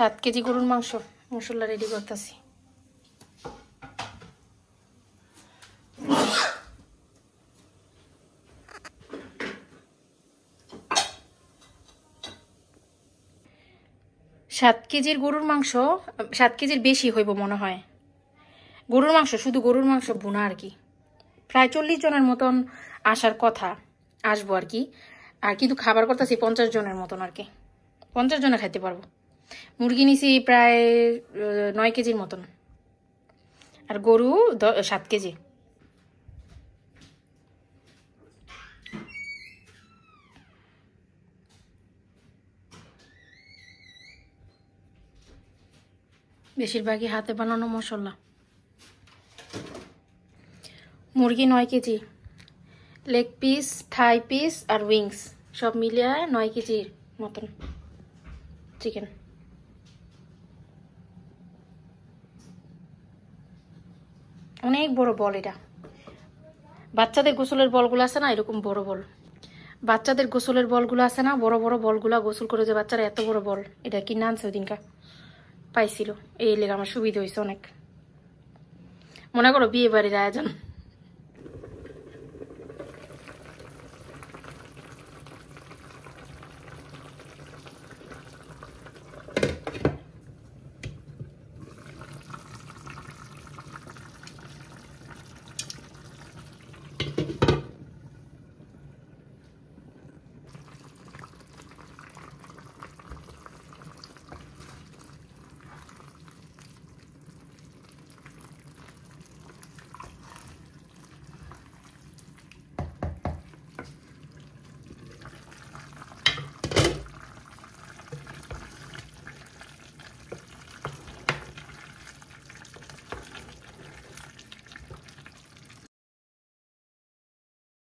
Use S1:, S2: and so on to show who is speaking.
S1: 7 KG গরুর মাংস মশলা ready করতেছি। সাত কেজির গরুর মাংস 7 কেজির বেশি হইব মনে হয়। গরুর মাংস, শুধু গরুর মাংস ভুনা আর কি। প্রায় 40 জনের মতন আসার কথা, আসবো আর কি। আর কিন্তু খাবার করতেছি 50 জনের মতন আর কি। 50 জনে খাইতে পারবো। মুরগি নিছি প্রায় 9 কেজির মতন, আর গরু 7 কেজি। বেশিরভাগই হাতে বানানো মশলা। মুরগি 9 কেজি, লেগ পিস, থাই পিস আর উইংস সব মিলিয়ে 9 কেজির মতন চিকেন। অনেক বড় বল এটা। বাচ্চাদের গোসলের বলগুলো আছে না, এরকম বড় বল। বাচ্চাদের গোসলের বলগুলো আছে না, বড় বড় বলগুলা, গোসল করে যে বাচ্চারা, এত বড় বল। এটা কিনে আনছে ওই দিনকা, পাইছিল। এই লেগে আমার সুবিধা হয়েছে অনেক। মনে করো বিয়ে বাড়ির আয়োজন।